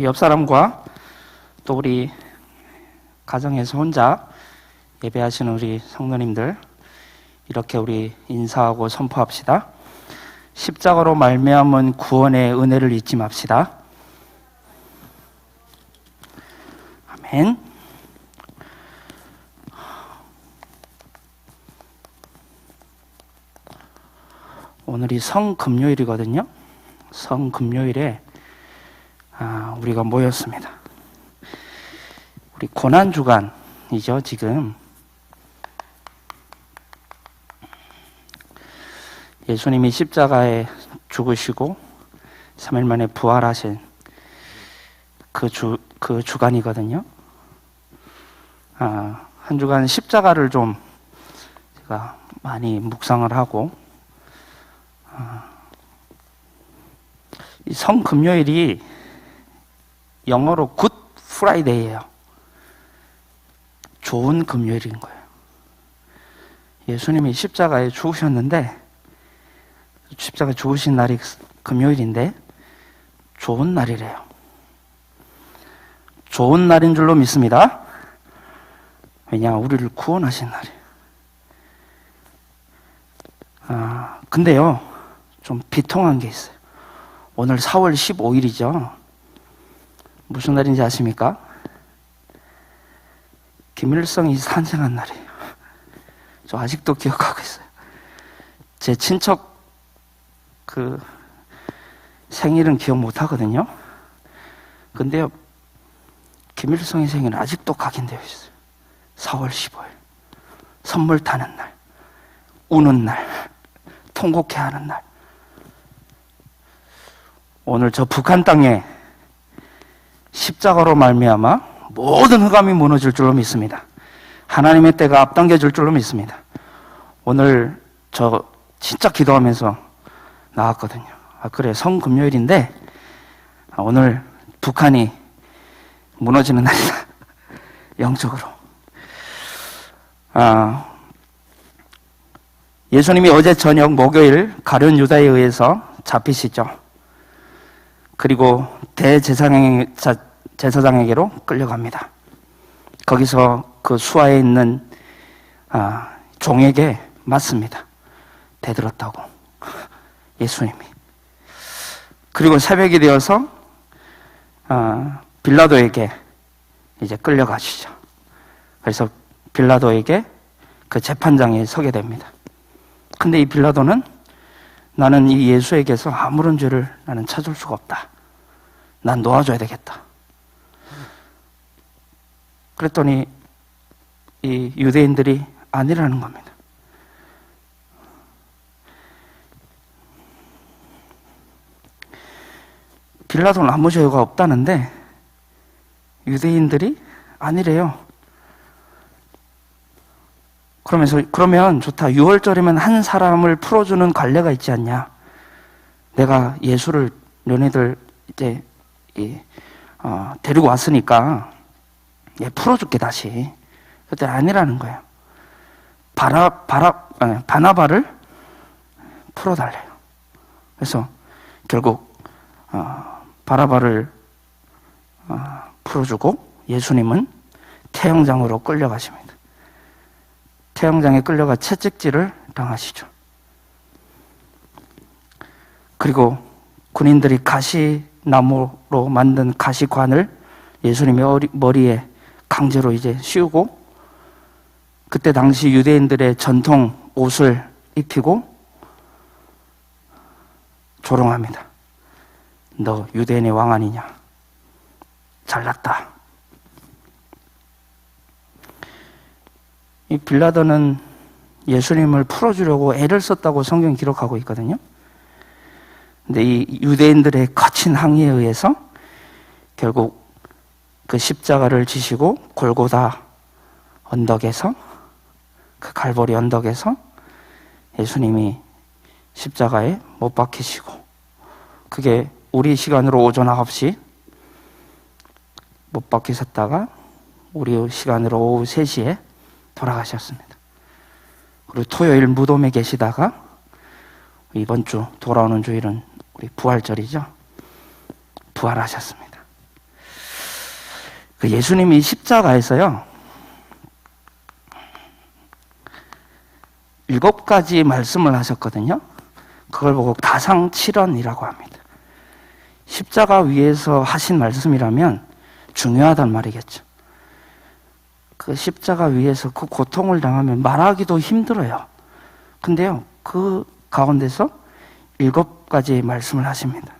옆 사람과 또 우리 가정에서 혼자 예배하시는 우리 성도님들 이렇게 우리 인사하고 선포합시다. 십자가로 말미암은 구원의 은혜를 잊지 맙시다. 아멘. 오늘이 성금요일이거든요. 성금요일에 우리가 모였습니다. 우리 고난주간이죠, 지금. 예수님이 십자가에 죽으시고 3일 만에 부활하신 그 주간이거든요. 한 주간 십자가를 좀 제가 많이 묵상을 하고, 이 성금요일이 영어로 굿 프라이데이예요. 좋은 금요일인 거예요. 예수님이 십자가에 죽으셨는데, 십자가에 죽으신 날이 금요일인데 좋은 날이래요. 좋은 날인 줄로 믿습니다. 왜냐, 우리를 구원하신 날이에요. 근데요, 좀 비통한 게 있어요. 오늘 4월 15일이죠. 무슨 날인지 아십니까? 김일성이 탄생한 날이에요. 저 아직도 기억하고 있어요. 제 친척 생일은 기억 못 하거든요. 근데요, 김일성의 생일은 아직도 각인되어 있어요. 4월 15일. 선물 타는 날, 우는 날, 통곡해 하는 날. 오늘 저 북한 땅에 십자가로 말미암아 모든 흑암이 무너질 줄로 믿습니다. 하나님의 때가 앞당겨질 줄로 믿습니다. 오늘 저 진짜 기도하면서 나왔거든요. 그래, 성금요일인데 오늘 북한이 무너지는 날이다. 영적으로. 예수님이 어제 저녁 목요일 가룟 유다에 의해서 잡히시죠. 그리고 제사장에게로 끌려갑니다. 거기서 그 수하에 있는 종에게 맞습니다. 대들었다고, 예수님이. 그리고 새벽이 되어서 빌라도에게 이제 끌려가시죠. 그래서 빌라도에게 그 재판장에 서게 됩니다. 근데 이 빌라도는 나는 이 예수에게서 아무런 죄를 나는 찾을 수가 없다. 난 놓아줘야 되겠다. 그랬더니 이 유대인들이 아니라는 겁니다. 빌라도는 아무 죄가 없다는데 유대인들이 아니래요. 그러면 좋다. 6월절이면 한 사람을 풀어주는 관례가 있지 않냐. 내가 예수를 너네들 이제 데리고 왔으니까 풀어줄게 다시. 그때 아니라는 거예요. 바나바를 풀어달래요. 그래서 결국 바나바를 풀어주고 예수님은 태영장으로 끌려가십니다. 태영장에 끌려가 채찍질을 당하시죠. 그리고 군인들이 가시나무로 만든 가시관을 예수님의 머리에 강제로 이제 씌우고, 그때 당시 유대인들의 전통 옷을 입히고 조롱합니다. 너 유대인의 왕 아니냐? 잘났다. 이 빌라도는 예수님을 풀어주려고 애를 썼다고 성경이 기록하고 있거든요. 근데 이 유대인들의 거친 항의에 의해서 결국 그 십자가를 지시고 골고다 언덕에서, 그 갈보리 언덕에서 예수님이 십자가에 못 박히시고, 그게 우리 시간으로 오전 9시 못 박히셨다가 우리 시간으로 오후 3시에 돌아가셨습니다. 그리고 토요일 무덤에 계시다가 이번 주 돌아오는 주일은 우리 부활절이죠. 부활하셨습니다. 그 예수님이 십자가에서요, 7가지 말씀을 하셨거든요. 그걸 보고 가상칠언이라고 합니다. 십자가 위에서 하신 말씀이라면 중요하단 말이겠죠. 그 십자가 위에서 그 고통을 당하면 말하기도 힘들어요. 근데요, 그 가운데서 7가지 말씀을 하십니다.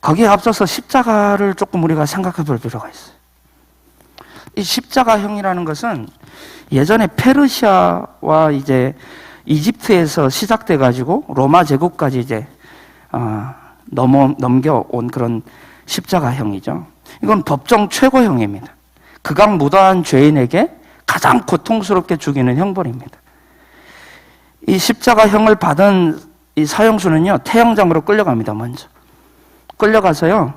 거기에 앞서서 십자가를 조금 우리가 생각해 볼 필요가 있어요. 이 십자가형이라는 것은 예전에 페르시아와 이제 이집트에서 시작돼 가지고 로마 제국까지 이제 넘겨온 그런 십자가형이죠. 이건 법정 최고형입니다. 극악무도한 죄인에게 가장 고통스럽게 죽이는 형벌입니다. 이 십자가형을 받은 이 사형수는요, 태양장으로 끌려갑니다. 먼저 끌려가서요,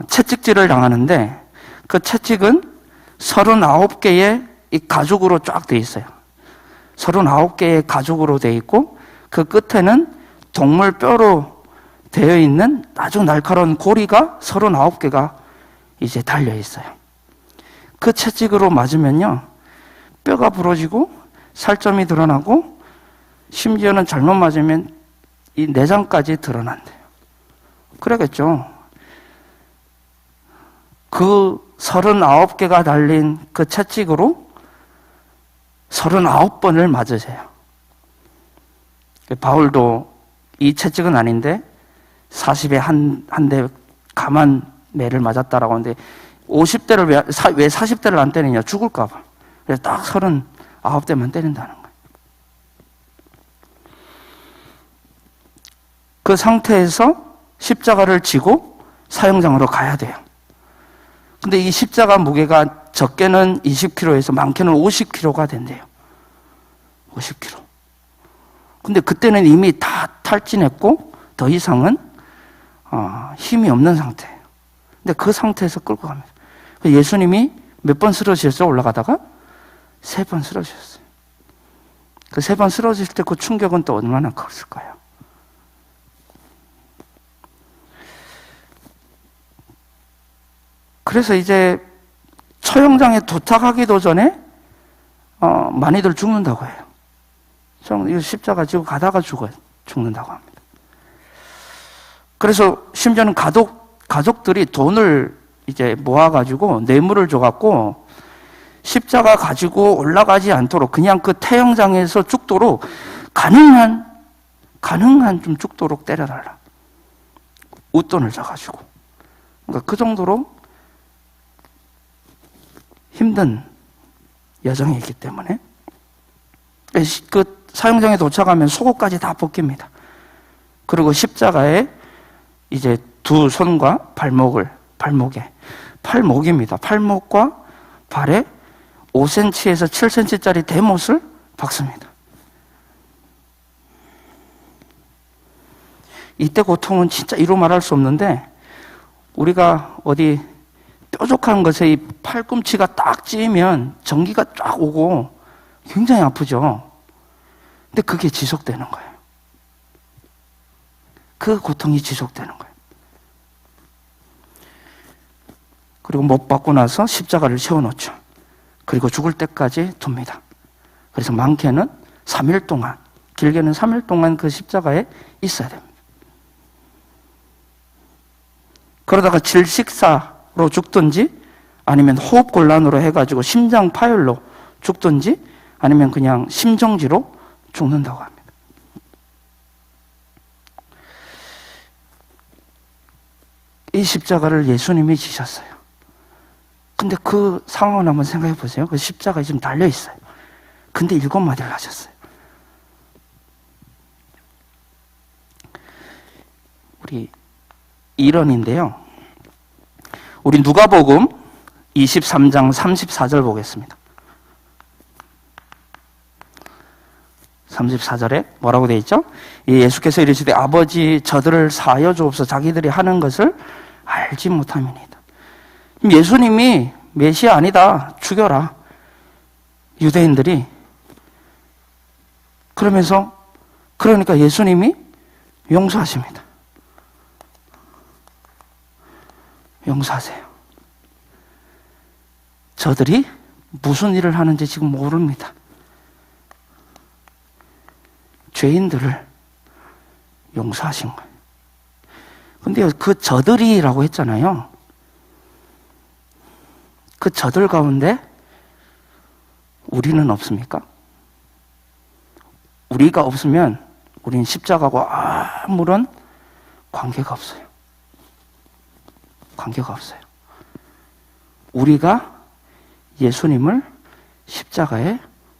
채찍질을 당하는데, 그 채찍은 39개의 이 가죽으로 쫙 돼 있어요. 39개의 가죽으로 돼 있고, 그 끝에는 동물 뼈로 되어 있는 아주 날카로운 고리가 39개가 이제 달려 있어요. 그 채찍으로 맞으면요, 뼈가 부러지고 살점이 드러나고, 심지어는 잘못 맞으면 이 내장까지 드러난대요. 그러겠죠. 그 39개가 달린 그 채찍으로 39번을 맞으세요. 바울도 이 채찍은 아닌데 40에 한 대 감한 매를 맞았다라고 하는데 50대를 왜 40대를 안 때리냐? 죽을까 봐. 그래서 딱 39대만 때린다는 거예요. 그 상태에서 십자가를 지고 사형장으로 가야 돼요. 근데 이 십자가 무게가 적게는 20kg에서 많게는 50kg가 된대요. 50kg. 근데 그때는 이미 다 탈진했고 더 이상은 힘이 없는 상태예요. 근데 그 상태에서 끌고 갑니다. 예수님이 몇 번 쓰러지셨죠? 올라가다가 3번 쓰러지셨어요. 그 3번 쓰러질 때 그 충격은 또 얼마나 컸을까요? 그래서 이제 처형장에 도착하기도 전에 많이들 죽는다고 해요. 이 십자가 지고 가다가 죽는다고 합니다. 그래서 심지어는 가족들이 돈을 이제 모아가지고 뇌물을 줘갖고 십자가 가지고 올라가지 않도록 그냥 그 태형장에서 죽도록 가능한 좀 죽도록 때려달라. 웃돈을 줘가지고. 그러니까 그 정도로 힘든 여정이기 때문에 그 사형장에 도착하면 속옷까지 다 벗깁니다. 그리고 십자가에 이제 두 손과 팔목입니다. 팔목과 발에 5cm에서 7cm짜리 대못을 박습니다. 이때 고통은 진짜 이루 말할 수 없는데 우리가 어디 뾰족한 것에 이 팔꿈치가 딱 찌면 전기가 쫙 오고 굉장히 아프죠. 근데 그게 지속되는 거예요. 그 고통이 지속되는 거예요. 그리고 못 받고 나서 십자가를 세워놓죠. 그리고 죽을 때까지 둡니다. 그래서 많게는 3일 동안, 길게는 3일 동안 그 십자가에 있어야 됩니다. 그러다가 질식사로 죽든지 아니면 호흡곤란으로 해가지고 심장 파열로 죽든지 아니면 그냥 심정지로 죽는다고 합니다. 이 십자가를 예수님이 지셨어요. 근데 그 상황을 한번 생각해 보세요. 그 십자가에 지금 달려 있어요. 근데 7마디를 하셨어요. 우리 일언인데요. 우리 누가복음 23장 34절 보겠습니다. 34절에 뭐라고 되어 있죠? 예수께서 이르시되 아버지 저들을 사하여 주옵소서 자기들이 하는 것을 알지 못함이니이다. 예수님이 메시아 아니다 죽여라. 유대인들이 그러니까 예수님이 용서하십니다. 용서하세요. 저들이 무슨 일을 하는지 지금 모릅니다. 죄인들을 용서하신 거예요. 근데 그 저들이라고 했잖아요. 그 저들 가운데 우리는 없습니까? 우리가 없으면 우리는 십자가하고 아무런 관계가 없어요. 관계가 없어요. 우리가 예수님을 십자가에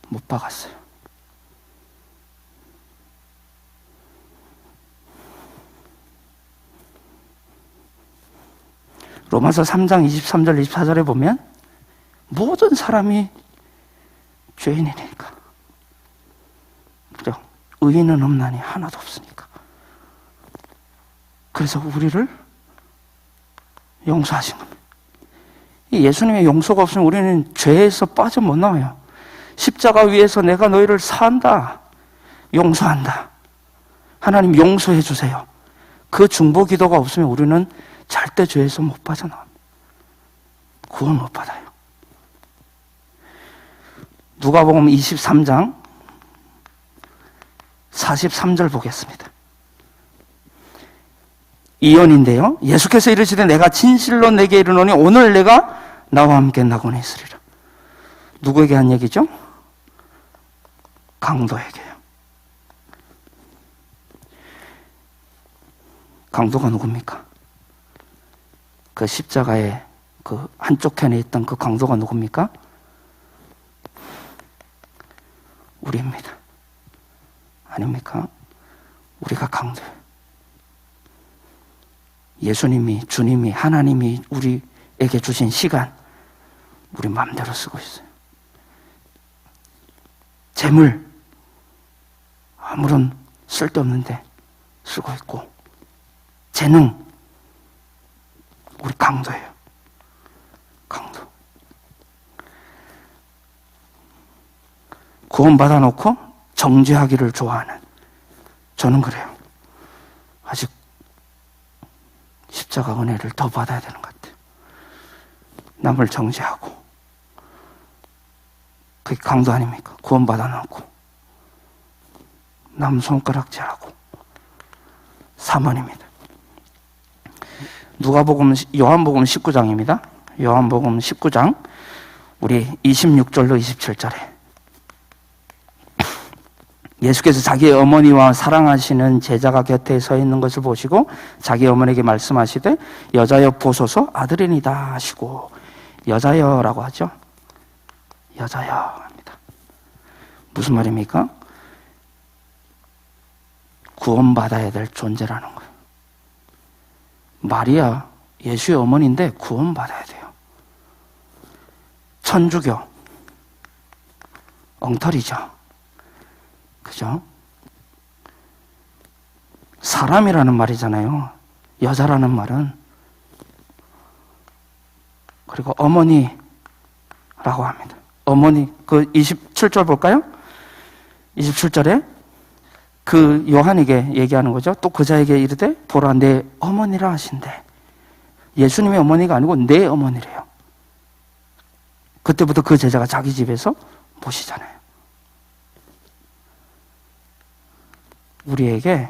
못 박았어요. 로마서 3장 23절 24절에 보면 모든 사람이 죄인이니까, 그죠? 의인은 없나니 하나도 없으니까. 그래서 우리를 용서하신 겁니다. 예수님의 용서가 없으면 우리는 죄에서 빠져 못 나와요. 십자가 위에서 내가 너희를 사한다, 용서한다, 하나님 용서해 주세요, 그 중보 기도가 없으면 우리는 절대 죄에서 못 빠져나옵니다. 구원 못 받아요. 누가복음 23장 43절 보겠습니다. 이언인데요, 예수께서 이르시되 내가 진실로 내게 이르노니 오늘 내가 나와 함께 낙원에 있으리라. 누구에게 한 얘기죠? 강도에게요. 강도가 누굽니까? 그 십자가의 그 한쪽 편에 있던 그 강도가 누굽니까? 우리입니다. 아닙니까? 우리가 강도예요. 예수님이, 주님이, 하나님이 우리에게 주신 시간 우리 마음대로 쓰고 있어요. 재물 아무런 쓸데없는데 쓰고 있고, 재능 우리 강도예요. 강도. 구원받아 놓고 정죄하기를 좋아하는, 저는 그래요. 아직 십자가 은혜를 더 받아야 되는 것 같아요. 남을 정죄하고. 그게 강도 아닙니까? 구원받아 놓고 남 손가락질하고. 사만입니다. 요한복음 19장입니다. 요한복음 19장 우리 26절로 27절에 예수께서 자기의 어머니와 사랑하시는 제자가 곁에 서 있는 것을 보시고 자기 어머니에게 말씀하시되 여자여 보소서 아들이니다 하시고, 여자여라고 하죠. 여자여 합니다. 무슨 말입니까? 구원받아야 될 존재라는 거예요. 마리아 예수의 어머니인데 구원받아야 돼요. 천주교 엉터리죠. 그죠? 사람이라는 말이잖아요. 여자라는 말은. 그리고 어머니라고 합니다. 어머니, 그 27절 볼까요? 27절에 그 요한에게 얘기하는 거죠. 또 그자에게 이르되 보라 내 어머니라 하신대. 예수님의 어머니가 아니고 내 어머니래요. 그때부터 그 제자가 자기 집에서 모시잖아요. 우리에게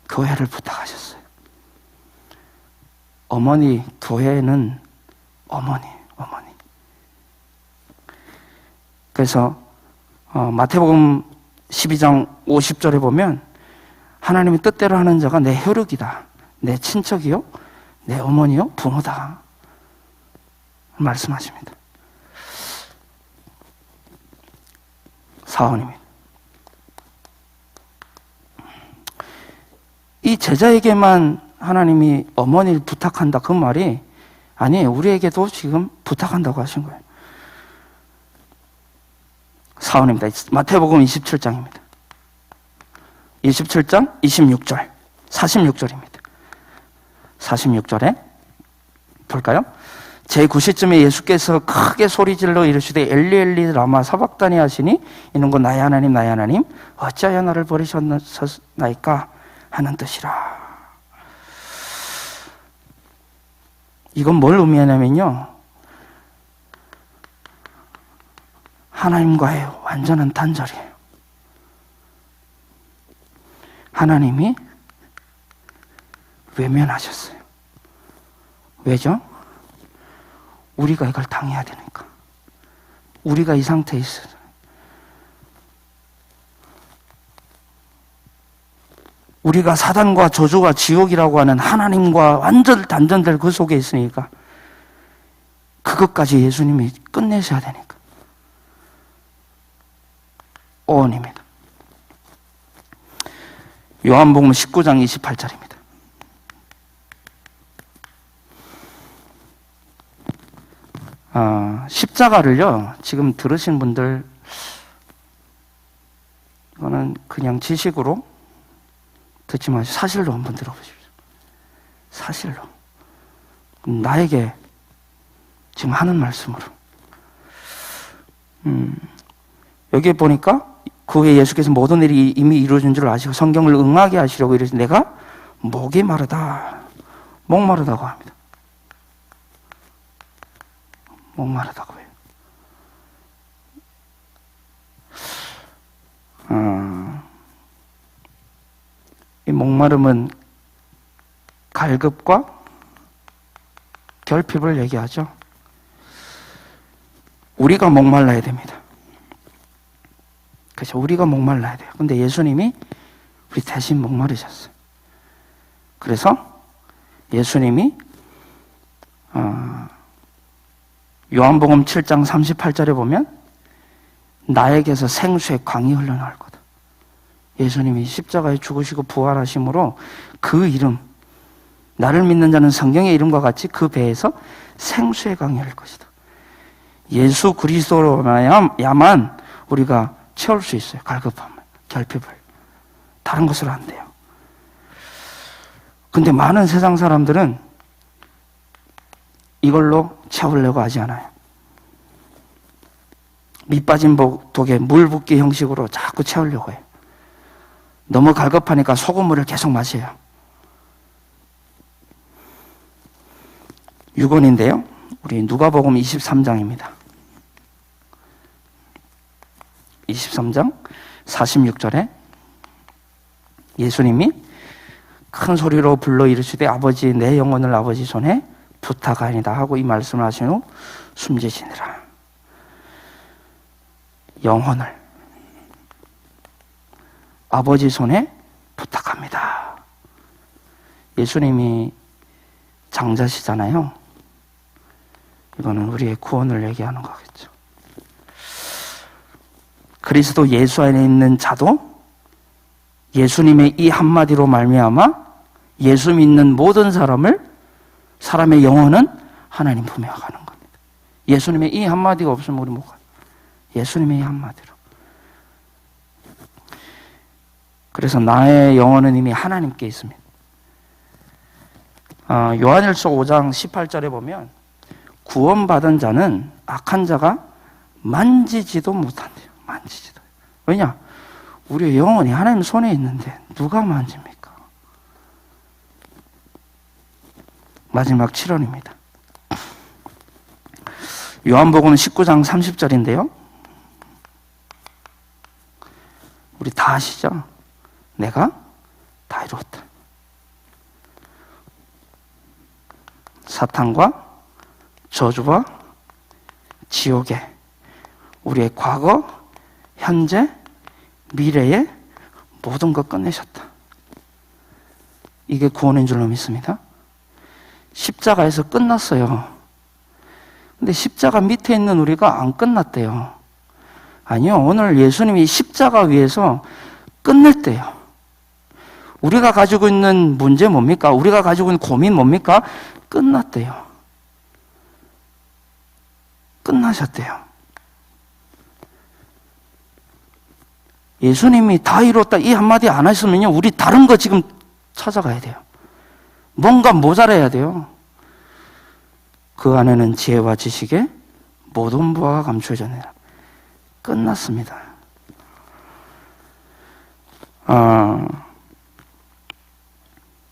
교회를 부탁하셨어요. 어머니, 교회는 어머니. 그래서 마태복음 12장 50절에 보면 하나님의 뜻대로 하는 자가 내 혈육이다, 내 친척이요, 내 어머니요, 부모다 말씀하십니다. 사원입니다. 이 제자에게만 하나님이 어머니를 부탁한다, 그 말이 아니에요. 우리에게도 지금 부탁한다고 하신 거예요. 사원입니다. 마태복음 27장입니다. 27장 26절 46절입니다. 46절에 볼까요? 제9시쯤에 예수께서 크게 소리질러 이르시되 엘리 엘리 라마 사박다니 하시니 이는 곧 나의 하나님 나의 하나님 어찌하여 나를 버리셨나이까 하는 뜻이라. 이건 뭘 의미하냐면요, 하나님과의 완전한 단절이에요. 하나님이 외면하셨어요. 왜죠? 우리가 이걸 당해야 되니까. 우리가 이 상태에 있어요. 우리가 사단과 저주가 지옥이라고 하는 하나님과 완전 단절될 그 속에 있으니까 그것까지 예수님이 끝내셔야 되니까. 오원입니다. 요한복음 19장 28절입니다. 십자가를요, 지금 들으신 분들, 이거는 그냥 지식으로 듣지 마시고 사실로 한번 들어보십시오. 사실로. 나에게 지금 하는 말씀으로. 여기에 보니까 그 후에 예수께서 모든 일이 이미 이루어진 줄 아시고 성경을 응하게 하시려고 이러시 내가 목이 마르다. 목마르다고 합니다. 목마르다고 해요. 이 목마름은 갈급과 결핍을 얘기하죠. 우리가 목말라야 됩니다. 그렇죠. 우리가 목말라야 돼요. 근데 예수님이 우리 대신 목마르셨어요. 그래서 예수님이 요한복음 7장 38절에 보면 나에게서 생수의 강이 흘러나올 거다. 예수님이 십자가에 죽으시고 부활하심으로 그 이름, 나를 믿는 자는 성경의 이름과 같이 그 배에서 생수의 강이 흘릴 것이다. 예수 그리스도로야만 우리가 채울 수 있어요. 갈급함을, 결핍을. 다른 것으로 안 돼요. 근데 많은 세상 사람들은 이걸로 채우려고 하지 않아요. 밑 빠진 독에 물 붓기 형식으로 자꾸 채우려고 해요. 너무 갈급하니까 소금물을 계속 마셔요. 6원인데요. 우리 누가복음 23장입니다. 23장 46절에 예수님이 큰 소리로 불러 이르시되 아버지 내 영혼을 아버지 손에 부탁하니다 하고 이 말씀을 하신 후 숨지시니라. 영혼을 아버지 손에 부탁합니다. 예수님이 장자시잖아요. 이거는 우리의 구원을 얘기하는 거겠죠. 그리스도 예수 안에 있는 자도 예수님의 이 한마디로 말미암아 예수 믿는 모든 사람의 영혼은 하나님 품에 가는 겁니다. 예수님의 이 한마디가 없으면 우리 못 가요. 예수님의 이 한마디로. 그래서 나의 영혼은 이미 하나님께 있습니다. 요한일서 5장 18절에 보면 구원받은 자는 악한 자가 만지지도 못한대요. 만지지도. 왜냐? 우리의 영혼이 하나님 손에 있는데 누가 만집니까? 마지막 7원입니다. 요한복음 19장 30절인데요. 우리 다 아시죠? 내가 다 이루었다. 사탄과 저주와 지옥에 우리의 과거, 현재, 미래의 모든 것 끝내셨다. 이게 구원인 줄로 믿습니다. 십자가에서 끝났어요. 근데 십자가 밑에 있는 우리가 안 끝났대요. 아니요. 오늘 예수님이 십자가 위에서 끝낼 때요. 우리가 가지고 있는 문제 뭡니까? 우리가 가지고 있는 고민 뭡니까? 끝났대요. 끝나셨대요. 예수님이 다 이뤘다 이 한마디 안 하셨으면요, 우리 다른 거 지금 찾아가야 돼요. 뭔가 모자라야 돼요. 그 안에는 지혜와 지식의 모든 부하가 감추어졌느니라. 끝났습니다.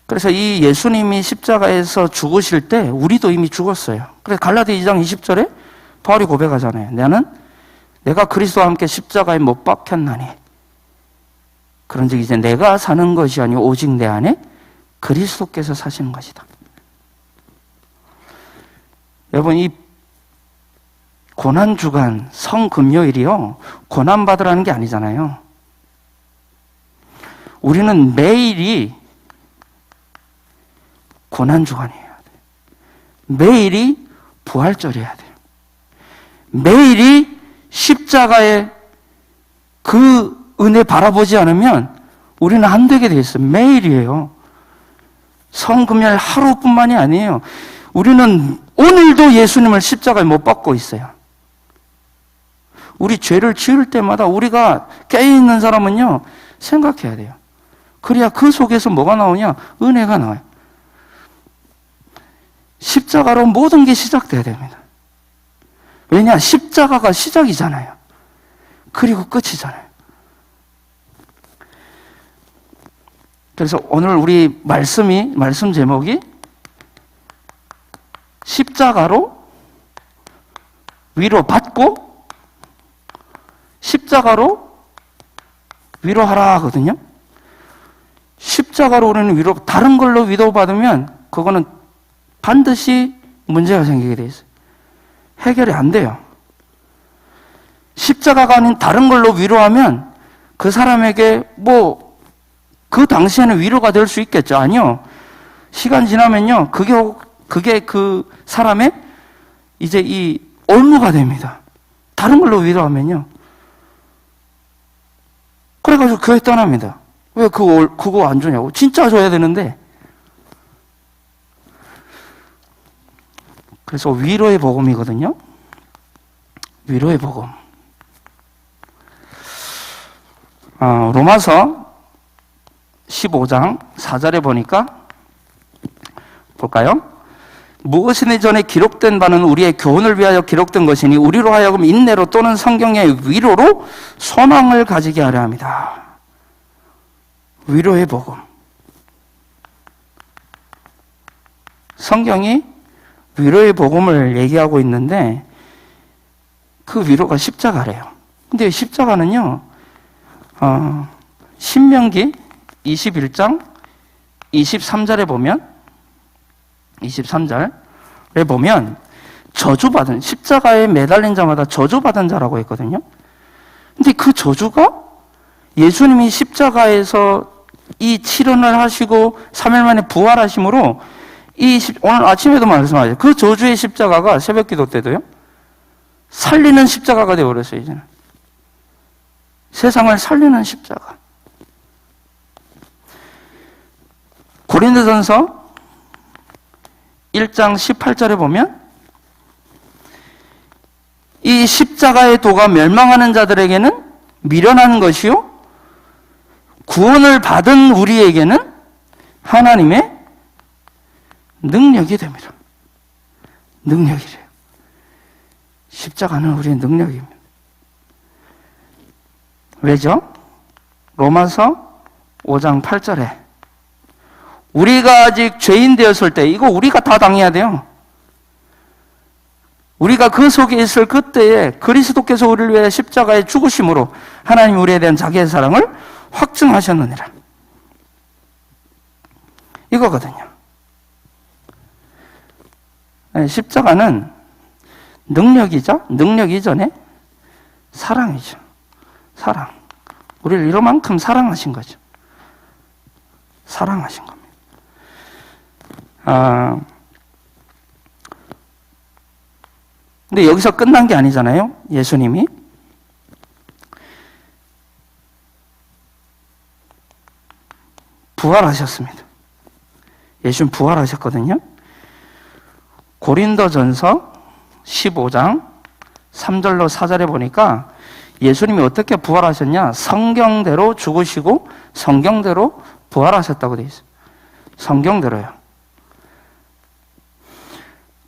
그래서 이 예수님이 십자가에서 죽으실 때 우리도 이미 죽었어요. 그래서 갈라디아 2장 20절에 바울이 고백하잖아요. 내가 그리스도와 함께 십자가에 못 박혔나니 그런즉 이제 내가 사는 것이 아니오 오직 내 안에 그리스도께서 사시는 것이다. 여러분, 이 고난주간 성금요일이요 고난받으라는 게 아니잖아요. 우리는 매일이 고난주간이어야 돼요. 매일이 부활절이어야 돼요. 매일이 십자가의 그 은혜 바라보지 않으면 우리는 안 되게 돼 있어요. 매일이에요. 성금요일 하루뿐만이 아니에요. 우리는 오늘도 예수님을 십자가에 못 박고 있어요. 우리 죄를 지을 때마다 우리가 깨어있는 사람은요 생각해야 돼요. 그래야 그 속에서 뭐가 나오냐? 은혜가 나와요. 십자가로 모든 게 시작돼야 됩니다. 왜냐? 십자가가 시작이잖아요. 그리고 끝이잖아요. 그래서 오늘 우리 말씀 제목이 십자가로 위로받고 십자가로 위로하라 하거든요. 십자가로 우리는 다른 걸로 위로받으면 그거는 반드시 문제가 생기게 돼 있어요. 해결이 안 돼요. 십자가가 아닌 다른 걸로 위로하면 그 사람에게 그 당시에는 위로가 될 수 있겠죠. 아니요. 시간 지나면요. 그게 그 사람의 이제 이 올무가 됩니다. 다른 걸로 위로하면요. 그래가지고 교회 떠납니다. 왜 그거 안 주냐고. 진짜 줘야 되는데. 그래서 위로의 복음이거든요. 위로의 복음. 로마서 15장 4절에 보니까 볼까요? 무엇이니 전에 기록된 바는 우리의 교훈을 위하여 기록된 것이니 우리로 하여금 인내로 또는 성경의 위로로 소망을 가지게 하려 합니다. 위로의 복음. 성경이 위로의 복음을 얘기하고 있는데 그 위로가 십자가래요. 근데 십자가는요, 신명기 21장 23절에 보면 23절에 보면 저주받은, 십자가에 매달린 자마다 저주받은 자라고 했거든요. 근데 그 저주가 예수님이 십자가에서 이 치료를 하시고 3일 만에 부활하심으로 오늘 아침에도 말씀하셨죠. 그 저주의 십자가가 새벽 기도 때도요 살리는 십자가가 되어버렸어요. 이제는 세상을 살리는 십자가. 고린도전서 1장 18절에 보면 이 십자가의 도가 멸망하는 자들에게는 미련한 것이요 구원을 받은 우리에게는 하나님의 능력이 됩니다. 능력이래요. 십자가는 우리의 능력입니다. 왜죠? 로마서 5장 8절에 우리가 아직 죄인 되었을 때, 이거 우리가 다 당해야 돼요. 우리가 그 속에 있을 그때에 그리스도께서 우리를 위해 십자가에 죽으심으로 하나님 우리에 대한 자기의 사랑을 확증하셨느니라. 이거거든요. 십자가는 능력이죠. 능력 이전에 사랑이죠. 사랑. 우리를 이만큼 사랑하신 거죠. 사랑하신 겁니다. 근데 여기서 끝난 게 아니잖아요. 예수님이 부활하셨습니다. 예수님 부활하셨거든요. 고린도전서 15장 3절로 4절에 보니까 예수님이 어떻게 부활하셨냐? 성경대로 죽으시고 성경대로 부활하셨다고 되어 있어요. 성경대로요.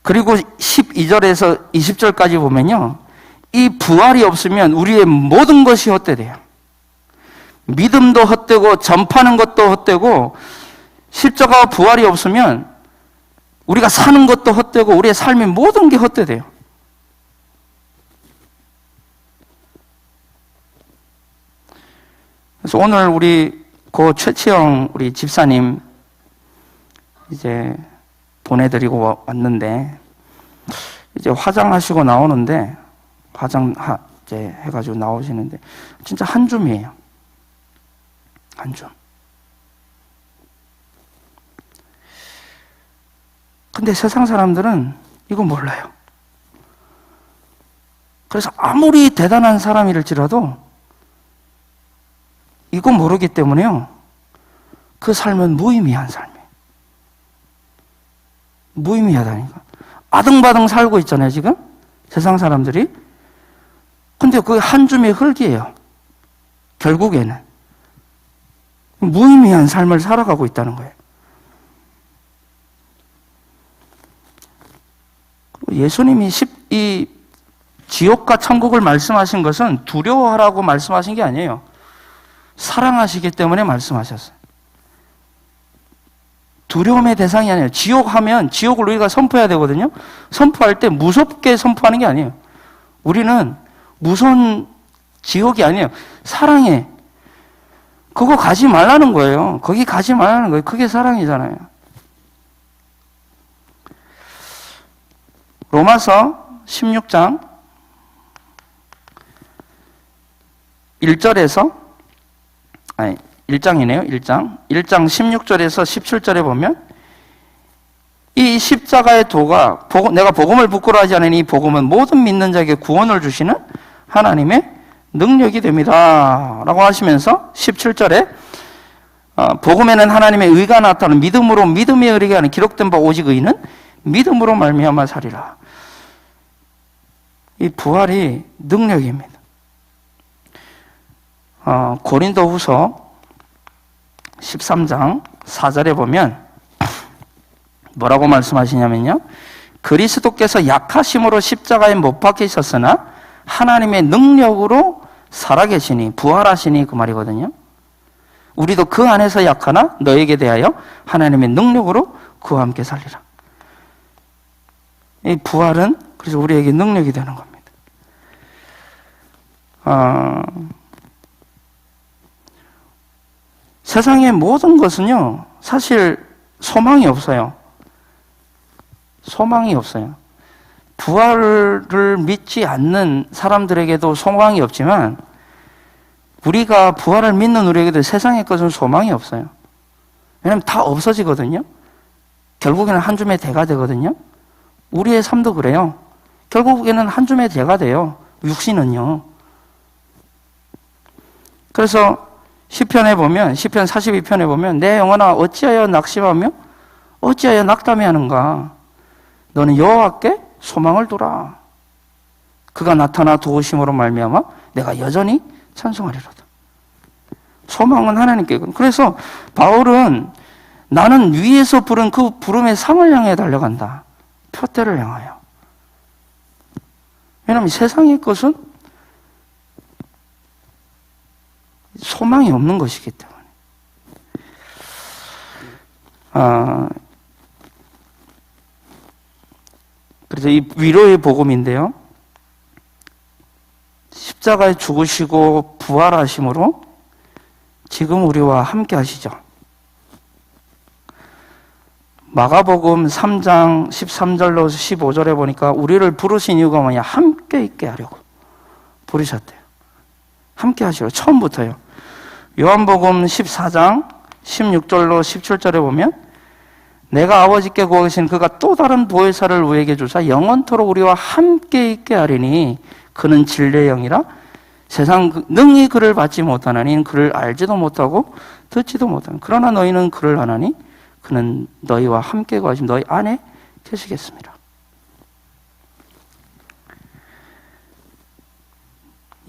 그리고 12절에서 20절까지 보면요, 이 부활이 없으면 우리의 모든 것이 헛되대요. 믿음도 헛되고 전파하는 것도 헛되고 십자가와 부활이 없으면 우리가 사는 것도 헛되고 우리의 삶의 모든 게 헛되대요. 그래서 오늘 우리 고 최치영 우리 집사님 이제 보내드리고 왔는데, 이제 화장하시고 나오는데, 이제 해가지고 나오시는데, 진짜 한 줌이에요. 한 줌. 근데 세상 사람들은 이거 몰라요. 그래서 아무리 대단한 사람일지라도 이거 모르기 때문에요, 그 삶은 무의미한 삶이에요. 무의미하다니까. 아등바등 살고 있잖아요, 지금 세상 사람들이. 근데 그게 한 줌의 흙이에요. 결국에는 무의미한 삶을 살아가고 있다는 거예요. 예수님이 이 지옥과 천국을 말씀하신 것은 두려워하라고 말씀하신 게 아니에요. 사랑하시기 때문에 말씀하셨어요. 두려움의 대상이 아니에요. 지옥하면 지옥을 우리가 선포해야 되거든요. 선포할 때 무섭게 선포하는 게 아니에요. 우리는 무서운 지옥이 아니에요. 사랑해. 그거 가지 말라는 거예요. 거기 가지 말라는 거예요. 그게 사랑이잖아요. 로마서 16장 1절에서 1장이네요. 1장 16절에서 17절에 보면 이 십자가의 도가 내가 복음을 부끄러워하지 않으니 이 복음은 모든 믿는 자에게 구원을 주시는 하나님의 능력이 됩니다 라고 하시면서 17절에 복음에는 하나님의 의가 나타나는 믿음으로 믿음에 이르게 하는 기록된 바 오직 의는 믿음으로 말미암아 살리라. 이 부활이 능력입니다. 고린도후서 13장 4절에 보면 뭐라고 말씀하시냐면요, 그리스도께서 약하심으로 십자가에 못 박히셨으나 하나님의 능력으로 살아계시니 부활하시니 그 말이거든요. 우리도 그 안에서 약하나 너에게 대하여 하나님의 능력으로 그와 함께 살리라. 이 부활은 그래서 우리에게 능력이 되는 겁니다. 세상의 모든 것은요, 사실 소망이 없어요. 소망이 없어요. 부활을 믿지 않는 사람들에게도 소망이 없지만 우리가 부활을 믿는 우리에게도 세상의 것은 소망이 없어요. 왜냐하면 다 없어지거든요. 결국에는 한 줌의 대가 되거든요. 우리의 삶도 그래요. 결국에는 한 줌의 대가 돼요. 육신은요. 그래서 시편에 보면, 시편 42편에 보면 내 영혼아 어찌하여 낙심하며 어찌하여 낙담해하는가. 너는 여호와께 소망을 두라. 그가 나타나 도우심으로 말미암아 내가 여전히 찬송하리로다. 소망은 하나님께. 그래서 바울은 나는 위에서 부른 그 부름의 상을 향해 달려간다. 표대를 향하여. 왜냐하면 세상의 것은 소망이 없는 것이기 때문에. 그래서 이 위로의 복음인데요, 십자가에 죽으시고 부활하심으로 지금 우리와 함께 하시죠. 마가복음 3장 13절로 15절에 보니까 우리를 부르신 이유가 뭐냐, 함께 있게 하려고 부르셨대요. 함께 하시고 처음부터요. 요한복음 14장 16절로 17절에 보면 내가 아버지께 구하신 그가 또 다른 보혜사를 우리에게 주사 영원토록 우리와 함께 있게 하리니 그는 진리의 영이라 세상 능히 그를 받지 못하나니 그를 알지도 못하고 듣지도 못하는 그러나 너희는 그를 아나니 그는 너희와 함께 거하심 너희 안에 계시겠습니다.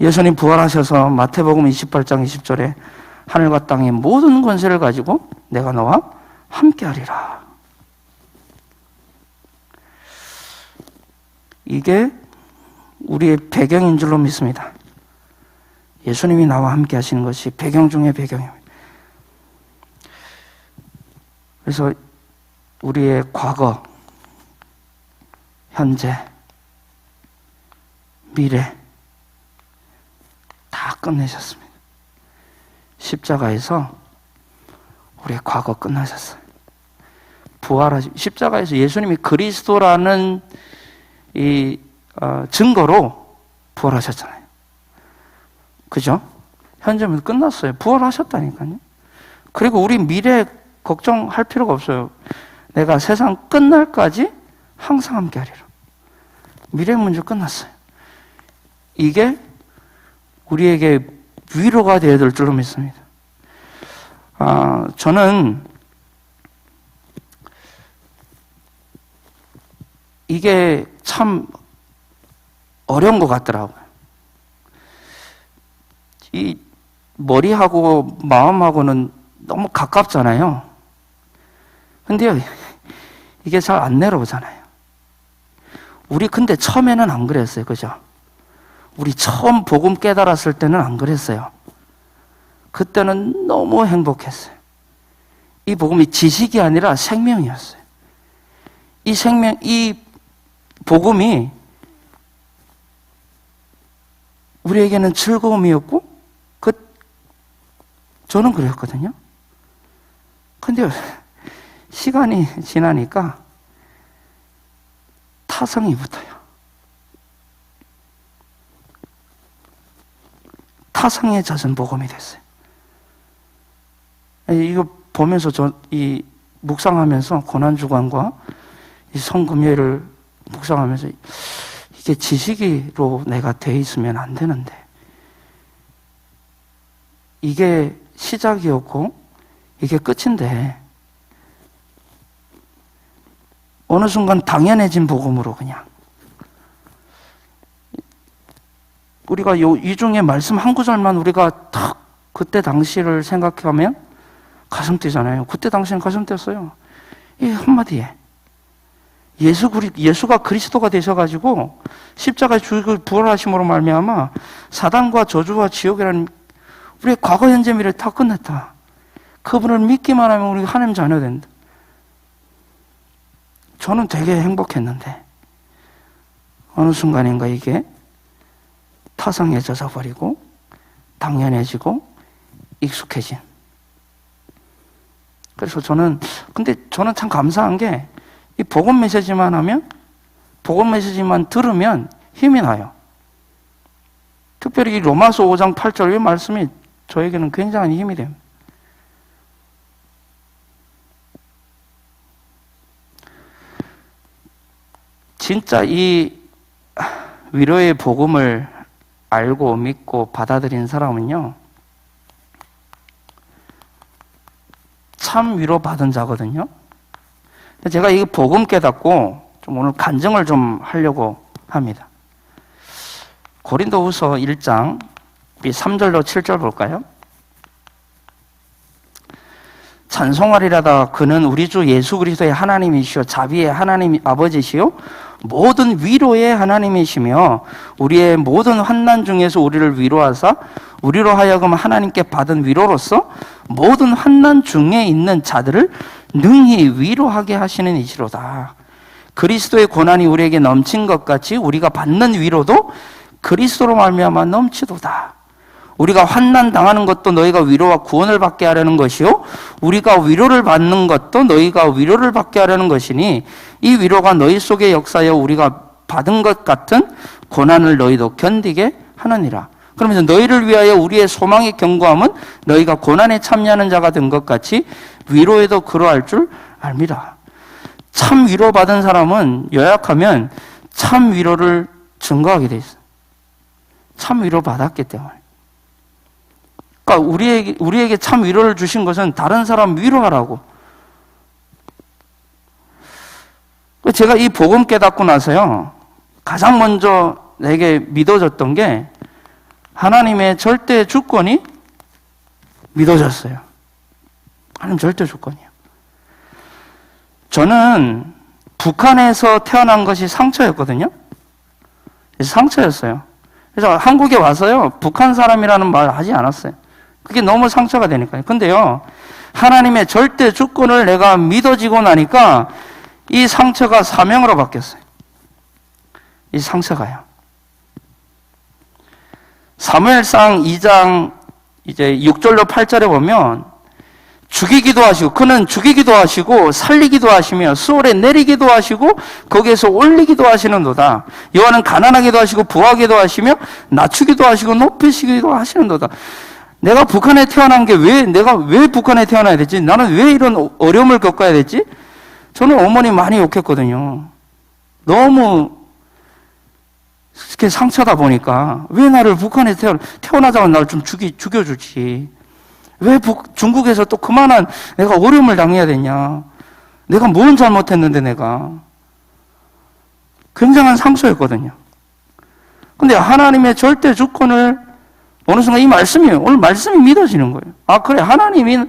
예수님 부활하셔서 마태복음 28장 20절에 하늘과 땅의 모든 권세를 가지고 내가 너와 함께 하리라. 이게 우리의 배경인 줄로 믿습니다. 예수님이 나와 함께 하시는 것이 배경 중의 배경입니다. 그래서 우리의 과거, 현재, 미래 다 끝내셨습니다. 십자가에서 우리의 과거 끝나셨어요. 십자가에서 예수님이 그리스도라는 이 증거로 부활하셨잖아요. 그죠? 현재는 끝났어요. 부활하셨다니까요. 그리고 우리 미래 걱정할 필요가 없어요. 내가 세상 끝날까지 항상 함께 하리라. 미래 문제 끝났어요. 이게 우리에게 위로가 되어야 될 줄로 믿습니다. 저는 이게 참 어려운 것 같더라고요. 이 머리하고 마음하고는 너무 가깝잖아요. 근데요, 이게 잘 안 내려오잖아요. 우리 근데 처음에는 안 그랬어요. 그죠? 우리 처음 복음 깨달았을 때는 안 그랬어요. 그때는 너무 행복했어요. 이 복음이 지식이 아니라 생명이었어요. 이 복음이 우리에게는 즐거움이었고, 저는 그랬거든요. 근데 시간이 지나니까 타성이 붙어요. 타성에 젖은 복음이 됐어요. 이거 보면서 이 묵상하면서 고난주간과 이 성금요일을 묵상하면서 이게 지식으로 내가 돼 있으면 안 되는데, 이게 시작이었고 이게 끝인데 어느 순간 당연해진 복음으로 그냥 우리가 이 중에 말씀 한 구절만 우리가 탁 그때 당시를 생각하면 가슴 뛰잖아요. 그때 당시는 가슴 뛰었어요. 이 한마디에 예수가 그리스도가 되셔가지고 십자가에 죽고 부활하심으로 말미암아 사단과 저주와 지옥이라는 우리의 과거, 현재, 미래 다 끝냈다. 그분을 믿기만 하면 우리가 하나님 자녀 된다. 저는 되게 행복했는데 어느 순간인가 이게 타성해져 버리고 당연해지고 익숙해진. 그래서 근데 저는 참 감사한 게 이 복음 메시지만 하면, 복음 메시지만 들으면 힘이 나요. 특별히 이 로마서 5장 8절 이 말씀이 저에게는 굉장한 힘이 됩니다. 진짜 이 위로의 복음을 알고 믿고 받아들인 사람은요, 참 위로받은 자거든요. 제가 이 복음 깨닫고 좀 오늘 간증을 좀 하려고 합니다. 고린도후서 1장 3절로 7절 볼까요? 찬송하리라다 그는 우리 주 예수 그리스도의 하나님이시요 자비의 하나님 아버지시요 모든 위로의 하나님이시며 우리의 모든 환난 중에서 우리를 위로하사 우리로 하여금 하나님께 받은 위로로서 모든 환난 중에 있는 자들을 능히 위로하게 하시는 이시로다. 그리스도의 고난이 우리에게 넘친 것 같이 우리가 받는 위로도 그리스도로 말미암아 넘치도다. 우리가 환난 당하는 것도 너희가 위로와 구원을 받게 하려는 것이요 우리가 위로를 받는 것도 너희가 위로를 받게 하려는 것이니 이 위로가 너희 속에 역사하여 우리가 받은 것 같은 고난을 너희도 견디게 하느니라. 그러면서 너희를 위하여 우리의 소망의 견고함은 너희가 고난에 참여하는 자가 된 것 같이 위로에도 그러할 줄 알미라. 참 위로받은 사람은 요약하면 참 위로를 증거하게 돼 있어요. 참 위로받았기 때문에. 그러니까 우리에게 참 위로를 주신 것은 다른 사람 위로하라고. 제가 이 복음 깨닫고 나서요, 가장 먼저 내게 믿어졌던 게 하나님의 절대 주권이 믿어졌어요. 하나님 절대 주권이요. 저는 북한에서 태어난 것이 상처였거든요. 상처였어요. 그래서 한국에 와서요, 북한 사람이라는 말 하지 않았어요. 그게 너무 상처가 되니까요. 근데요, 하나님의 절대 주권을 내가 믿어지고 나니까 이 상처가 사명으로 바뀌었어요. 이 상처가요. 사무엘상 2장 이제 6절로 8절에 보면 죽이기도 하시고, 그는 죽이기도 하시고 살리기도 하시며 수월에 내리기도 하시고 거기에서 올리기도 하시는도다. 여호와는 가난하기도 하시고 부하기도 하시며 낮추기도 하시고 높이시기도 하시는도다. 내가 북한에 태어난 게 내가 왜 북한에 태어나야 되지? 나는 왜 이런 어려움을 겪어야 되지? 저는 어머니 많이 욕했거든요. 너무 이렇게 상처다 보니까 왜 나를 북한에 태어나자마자 나를 좀 죽여주지. 왜 중국에서 또 그만한 내가 어려움을 당해야 되냐. 내가 뭔 잘못했는데 내가. 굉장한 상처였거든요. 근데 하나님의 절대 주권을 어느 순간 오늘 말씀이 믿어지는 거예요. 아, 그래. 하나님이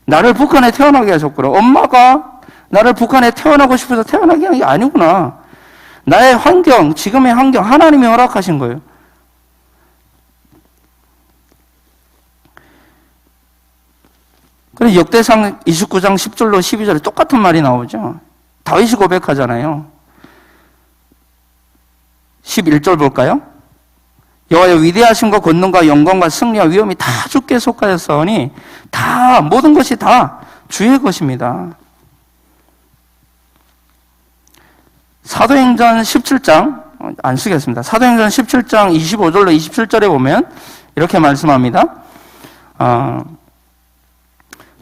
나를 북한에 태어나게 하셨구나. 엄마가 나를 북한에 태어나고 싶어서 태어나게 한 게 아니구나. 나의 환경, 지금의 환경, 하나님이 허락하신 거예요. 그래서 역대상 29장 10절로 12절에 똑같은 말이 나오죠. 다윗이 고백하잖아요. 11절 볼까요? 여호와의 위대하심과 권능과 영광과 승리와 위엄이 다 주께 속하였사오니 다 모든 것이 다 주의 것입니다. 사도행전 17장 안 쓰겠습니다. 사도행전 17장 25절로 27절에 보면 이렇게 말씀합니다.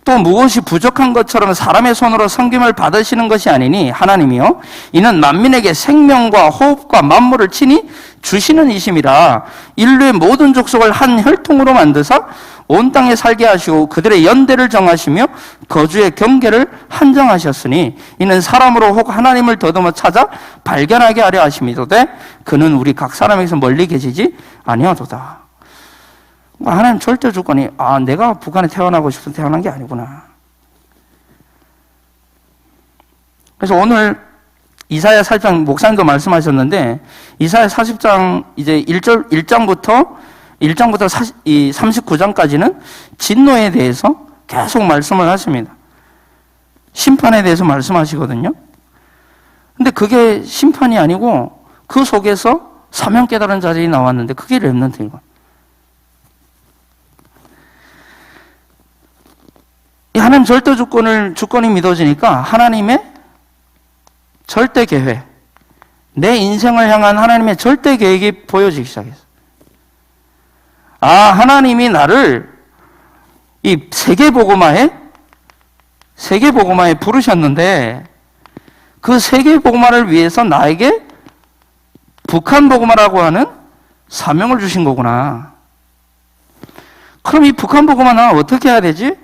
또 무엇이 부족한 것처럼 사람의 손으로 섬김을 받으시는 것이 아니니 하나님이요 이는 만민에게 생명과 호흡과 만물을 친히 주시는 이심이라. 인류의 모든 족속을 한 혈통으로 만드사 온 땅에 살게 하시고 그들의 연대를 정하시며 거주의 경계를 한정하셨으니 이는 사람으로 혹 하나님을 더듬어 찾아 발견하게 하려 하심이도되 그는 우리 각 사람에게서 멀리 계시지 아니하도다. 하나님 절대 주권이 내가 북한에 태어나고 싶어서 태어난 게 아니구나. 그래서 오늘 이사야 40장 목사님도 말씀하셨는데 이사야 40장 이제 1장부터 39장까지는 진노에 대해서 계속 말씀을 하십니다. 심판에 대해서 말씀하시거든요. 근데 그게 심판이 아니고 그 속에서 사명 깨달은 자들이 나왔는데 그게 렘넌트인 거예요. 하나님 절대 주권이 믿어지니까 하나님의 절대 계획, 내 인생을 향한 하나님의 절대 계획이 보여지기 시작했어요. 하나님이 나를 이 세계복음화에 부르셨는데 그 세계복음화를 위해서 나에게 북한복음화라고 하는 사명을 주신 거구나. 그럼 이 북한복음화 나 어떻게 해야 되지?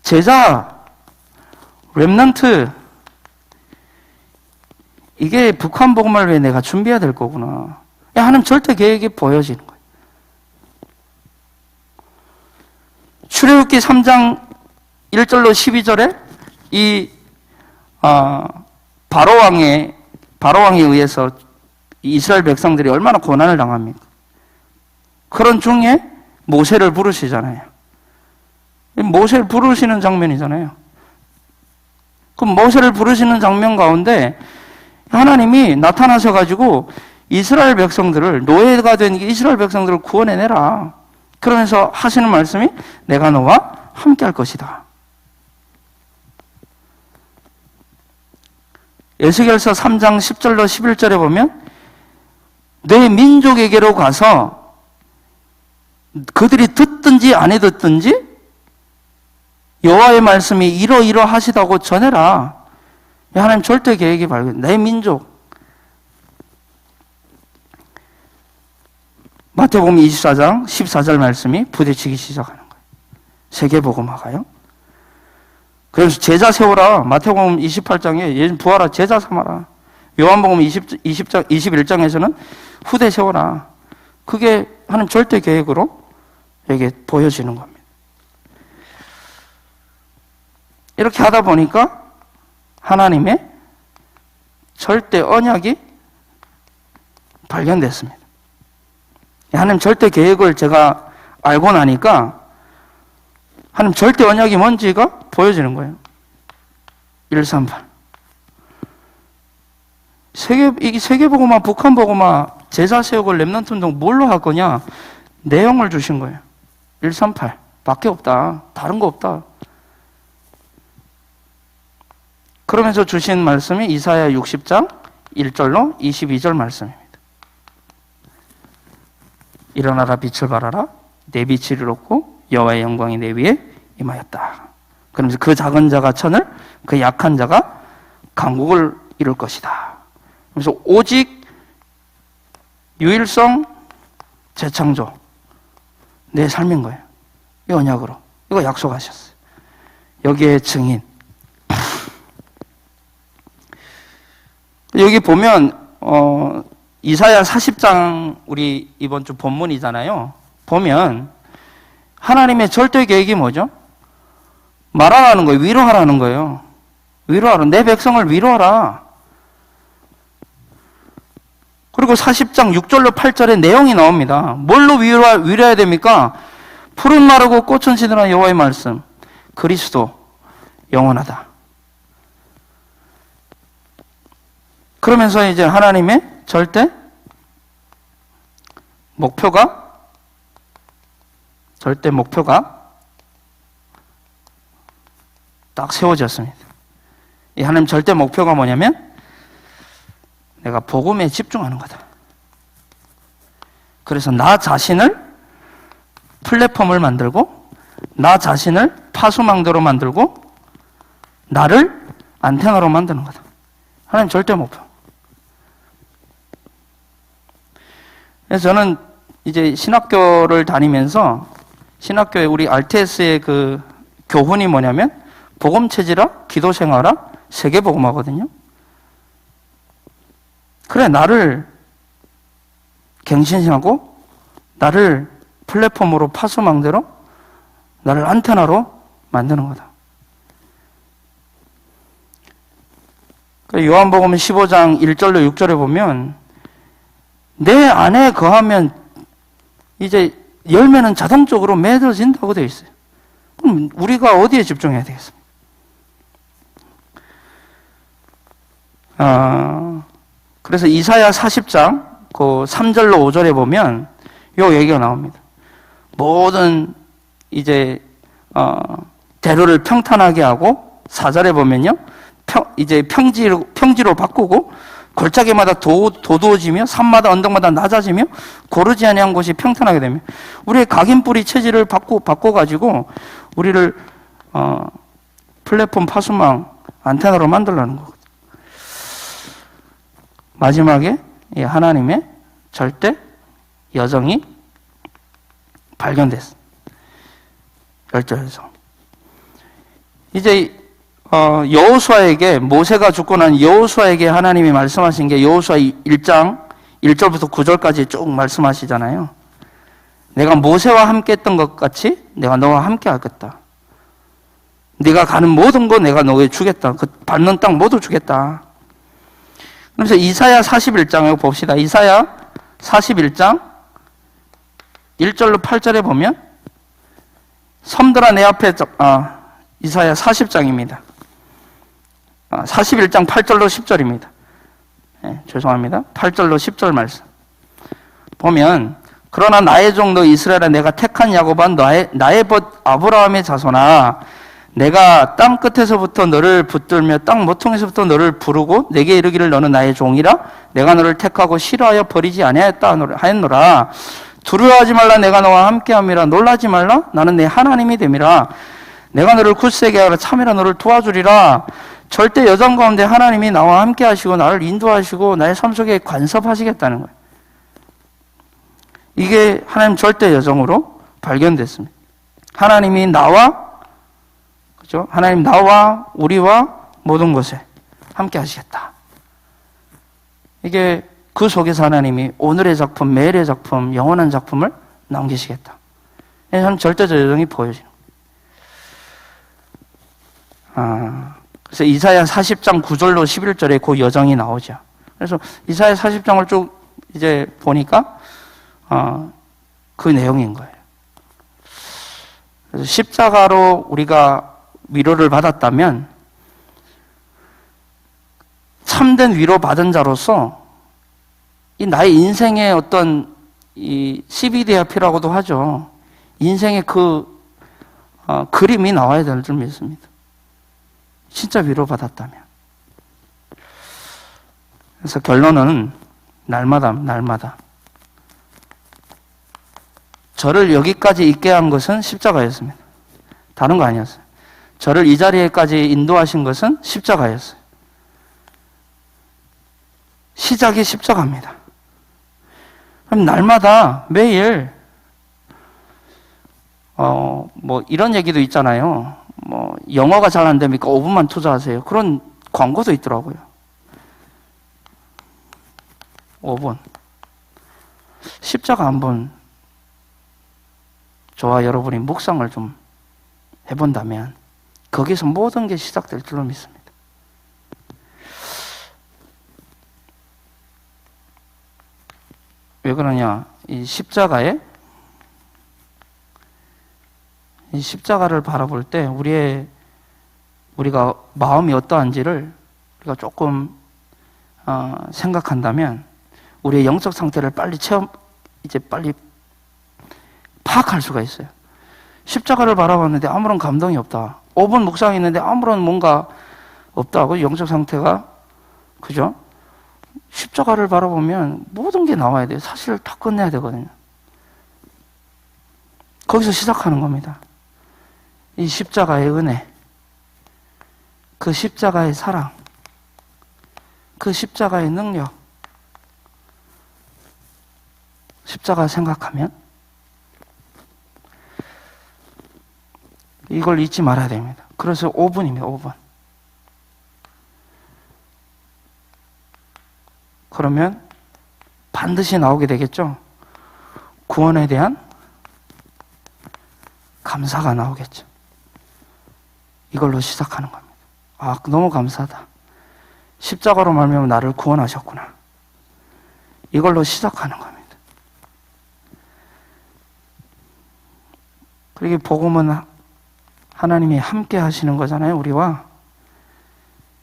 제자, 렘넌트, 이게 북한복음을 왜 내가 준비해야 될 거구나. 하나님 절대 계획이 보여지는 거예요. 출애굽기 3장 1절로 12절에 이 바로왕에 의해서 이스라엘 백성들이 얼마나 고난을 당합니까? 그런 중에 모세를 부르시잖아요. 모세를 부르시는 장면이잖아요. 그 모세를 부르시는 장면 가운데 하나님이 나타나셔가지고 이스라엘 백성들을, 노예가 된 이스라엘 백성들을 구원해내라. 그러면서 하시는 말씀이 내가 너와 함께 할 것이다. 에스겔서 3장 10절로 11절에 보면 내 민족에게로 가서 그들이 듣든지 안 듣든지 여호와의 말씀이 이러이러하시다고 전해라. 하나님 절대 계획이 발견. 내 민족. 마태복음 24장 14절 말씀이 부딪히기 시작하는 거예요. 세계복음화가요. 그래서 제자 세워라. 마태복음 28장에 예수 부하라 제자 삼아라. 요한복음 21장에서는 후대 세워라. 그게 하나님 절대 계획으로 이게 보여지는 겁니다. 이렇게 하다 보니까 하나님의 절대 언약이 발견됐습니다. 하나님 절대 계획을 제가 알고 나니까 하나님 절대 언약이 뭔지가 보여지는 거예요. 138. 세계보고마, 북한보고마, 제자 세우고 렘넌트 운동 뭘로 할 거냐? 내용을 주신 거예요. 138. 밖에 없다. 다른 거 없다. 그러면서 주신 말씀이 이사야 60장 1절로 22절 말씀입니다. 일어나라 빛을 발하라. 내 빛이 이르렀고 여호와의 영광이 내 위에 임하였다. 그러면서 그 작은 자가 천을, 그 약한 자가 강국을 이룰 것이다. 그래서 오직 유일성 재창조 내 삶인 거예요. 이 언약으로 이거 약속하셨어요. 여기에 증인. 여기 보면 이사야 40장 우리 이번 주 본문이잖아요. 보면 하나님의 절대 계획이 뭐죠? 말하라는 거예요. 위로하라는 거예요. 위로하라. 내 백성을 위로하라. 그리고 40장 6절로 8절에 내용이 나옵니다. 뭘로 위로해야 됩니까? 푸른 마르고 꽃은 시드라 여호와의 말씀. 그리스도 영원하다. 그러면서 이제 하나님의 절대 목표가 딱 세워졌습니다. 이 하나님 절대 목표가 뭐냐면 내가 복음에 집중하는 거다. 그래서 나 자신을 플랫폼을 만들고 나 자신을 파수망대로 만들고 나를 안테나로 만드는 거다. 하나님 절대 목표. 그래서 저는 이제 신학교를 다니면서 신학교에 우리 RTS의 그 교훈이 뭐냐면 복음 체질화, 기도 생활화, 세계 복음화거든요. 그래, 나를 갱신하고 나를 플랫폼으로 파수망대로 나를 안테나로 만드는 거다. 요한복음 15장 1절로 6절에 보면 내 안에 거하면 이제 열매는 자동적으로 맺어진다고 되어 있어요. 그럼 우리가 어디에 집중해야 되겠습니까? 그래서 이사야 40장 그 3절로 5절에 보면 요 얘기가 나옵니다. 모든 이제 대로를 평탄하게 하고 4절에 보면요. 이제 평지로 바꾸고 골짜기마다 도두어지며 산마다 언덕마다 낮아지며 고르지 아니한 곳이 평탄하게 되며 우리의 각인뿌리 체질을 바꿔가지고 우리를 플랫폼 파수망 안테나로 만들라는 거거든요. 마지막에 하나님의 절대 여정이 발견됐어. 열절 여정. 이제 여호수아에게 모세가 죽고 난 여호수아에게 하나님이 말씀하신 게 여호수아 1장 1절부터 9절까지 쭉 말씀하시잖아요. 내가 모세와 함께 했던 것 같이 내가 너와 함께 하겠다. 네가 가는 모든 거 내가 너에게 주겠다. 그 밟는 땅 모두 주겠다. 그래서 이사야 41장을 봅시다. 이사야 41장 1절로 8절에 보면 섬들아 내 앞에 이사야 40장입니다. 41장 8절로 10절입니다. 네, 죄송합니다. 8절로 10절 말씀. 보면 그러나 나의 종 너 이스라엘아 내가 택한 야곱아 나의 벗 아브라함의 자손아 내가 땅 끝에서부터 너를 붙들며 땅 모퉁이에서부터 너를 부르고 내게 이르기를 너는 나의 종이라 내가 너를 택하고 싫어하여 버리지 아니하였다 하였노라. 두려워하지 말라 내가 너와 함께함이라. 놀라지 말라 나는 내 하나님이 됨이라. 내가 너를 굳세게 하라 참이라 너를 도와주리라. 절대 여정 가운데 하나님이 나와 함께 하시고 나를 인도하시고 나의 삶 속에 간섭하시겠다는 거예요. 이게 하나님 절대 여정으로 발견됐습니다. 하나님이 나와 그죠? 하나님 나와 우리와 모든 것에 함께 하시겠다. 이게 그 속에서 하나님이 오늘의 작품, 매일의 작품, 영원한 작품을 남기시겠다. 하나님 절대적 여정이 보여지는 거예요. 그래서 이사야 40장 9절로 11절에 그 여정이 나오죠. 그래서 이사야 40장을 쭉 이제 보니까 그 내용인 거예요. 그래서 십자가로 우리가 위로를 받았다면 참된 위로 받은 자로서 이 나의 인생의 어떤 이 CBDRP라고도 하죠. 인생의 그림이 나와야 될 줄 믿습니다. 진짜 위로받았다면. 그래서 결론은 날마다 저를 여기까지 있게 한 것은 십자가였습니다. 다른 거 아니었어요. 저를 이 자리에까지 인도하신 것은 십자가였어요. 시작이 십자가입니다. 그럼 날마다 매일 뭐 이런 얘기도 있잖아요. 뭐 영어가 잘 안 됩니까? 5분만 투자하세요. 그런 광고도 있더라고요. 5분. 십자가 한번 저와 여러분이 묵상을 좀 해본다면 거기서 모든 게 시작될 줄로 믿습니다. 왜 그러냐? 이 십자가를 바라볼 때 우리가 마음이 어떠한지를 우리가 조금 생각한다면 우리의 영적 상태를 빨리 파악할 수가 있어요. 십자가를 바라봤는데 아무런 감동이 없다. 5분 묵상했는데 아무런 뭔가 없다고 영적 상태가, 그죠? 십자가를 바라보면 모든 게 나와야 돼요. 사실을 다 끝내야 되거든요. 거기서 시작하는 겁니다. 이 십자가의 은혜, 그 십자가의 사랑, 그 십자가의 능력, 십자가 생각하면 이걸 잊지 말아야 됩니다. 그래서 5분입니다. 5분. 그러면 반드시 나오게 되겠죠? 구원에 대한 감사가 나오겠죠. 이걸로 시작하는 겁니다. 아, 너무 감사하다. 십자가로 말미암아 나를 구원하셨구나. 이걸로 시작하는 겁니다. 그리고 복음은 하나님이 함께 하시는 거잖아요, 우리와.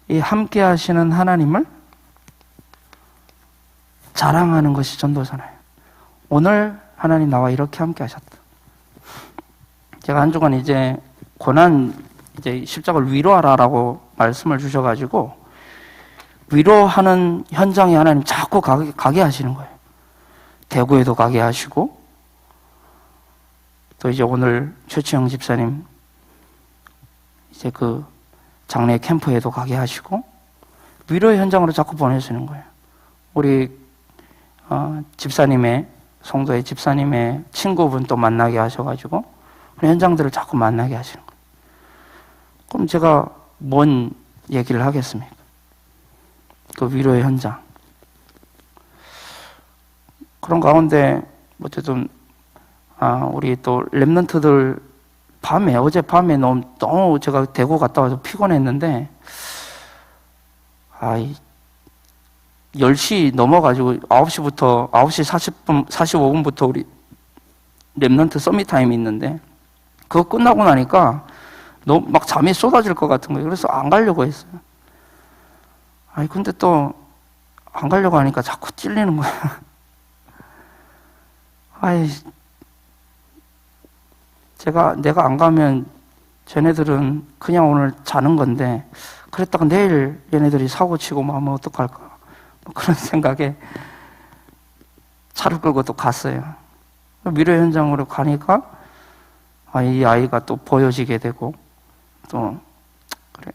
이 함께 하시는 하나님을 자랑하는 것이 전도잖아요. 오늘 하나님 나와 이렇게 함께 하셨다. 제가 한 주간 이제 십자가를 위로하라라고 말씀을 주셔가지고 위로하는 현장에 하나님 자꾸 가게 하시는 거예요. 대구에도 가게 하시고, 또 이제 오늘 최치영 집사님 이제 그 장례 캠프에도 가게 하시고 위로의 현장으로 자꾸 보내시는 거예요. 우리 성도의 집사님의 친구분 또 만나게 하셔가지고 현장들을 자꾸 만나게 하시는 거예요. 그럼 제가 뭔 얘기를 하겠습니까? 그 위로의 현장. 그런 가운데 어쨌든 우리 또 랩런트들 어젯밤에 너무 제가 대구 갔다 와서 피곤했는데 10시 넘어가지고 9시 45분부터 우리 랩런트 서밋 타임이 있는데 그거 끝나고 나니까 너무 막 잠이 쏟아질 것 같은 거예요. 그래서 안 가려고 했어요. 근데 또 안 가려고 하니까 자꾸 찔리는 거야. 내가 안 가면 쟤네들은 그냥 오늘 자는 건데, 그랬다가 내일 얘네들이 사고 치고 하면 어떡할까. 그런 생각에 차를 끌고 또 갔어요. 위로 현장으로 가니까 이 아이가 또 보여지게 되고, 또 그래,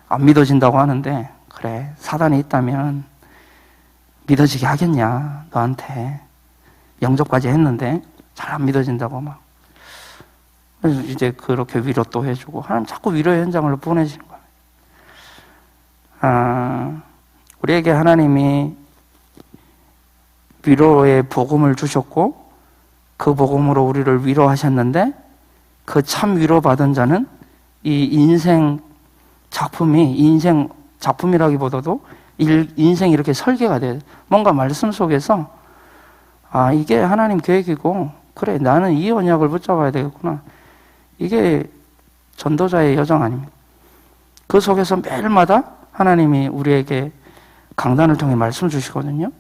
안 믿어진다고 하는데, 그래, 사단이 있다면 믿어지게 하겠냐, 너한테. 영접까지 했는데 잘 안 믿어진다고 막. 그래서 이제 그렇게 위로 또 해주고, 하나님 자꾸 위로의 현장으로 보내시는 거예요. 우리에게 하나님이 위로의 복음을 주셨고 그 복음으로 우리를 위로하셨는데, 그 참 위로받은 자는 이 인생 작품이라기보다도 인생이 이렇게 설계가 돼요. 뭔가 말씀 속에서 이게 하나님 계획이고, 그래, 나는 이 언약을 붙잡아야 되겠구나. 이게 전도자의 여정 아닙니까? 그 속에서 매일마다 하나님이 우리에게 강단을 통해 말씀 주시거든요.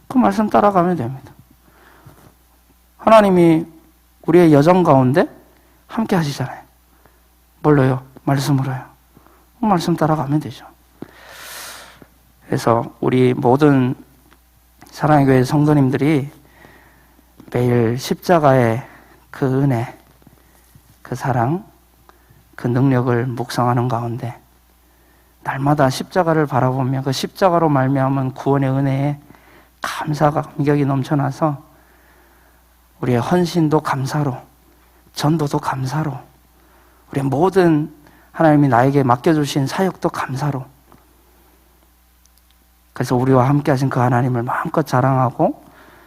그 말씀 따라가면 됩니다. 하나님이 우리의 여정 가운데 함께 하시잖아요. 뭘로요? 말씀으로요. 그 말씀 따라가면 되죠. 그래서 우리 모든 사랑의 교회 성도님들이 매일 십자가의 그 은혜, 그 사랑, 그 능력을 묵상하는 가운데 날마다 십자가를 바라보며 그 십자가로 말미암은 구원의 은혜에 감사가 감격이 넘쳐나서 우리의 헌신도 감사로, 전도도 감사로, 우리의 모든 하나님이 나에게 맡겨주신 사역도 감사로, 그래서 우리와 함께 하신 그 하나님을 마음껏 자랑하고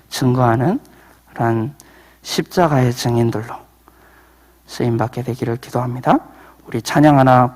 증거하는 그런 십자가의 증인들로 쓰임받게 되기를 기도합니다. 우리 찬양 하나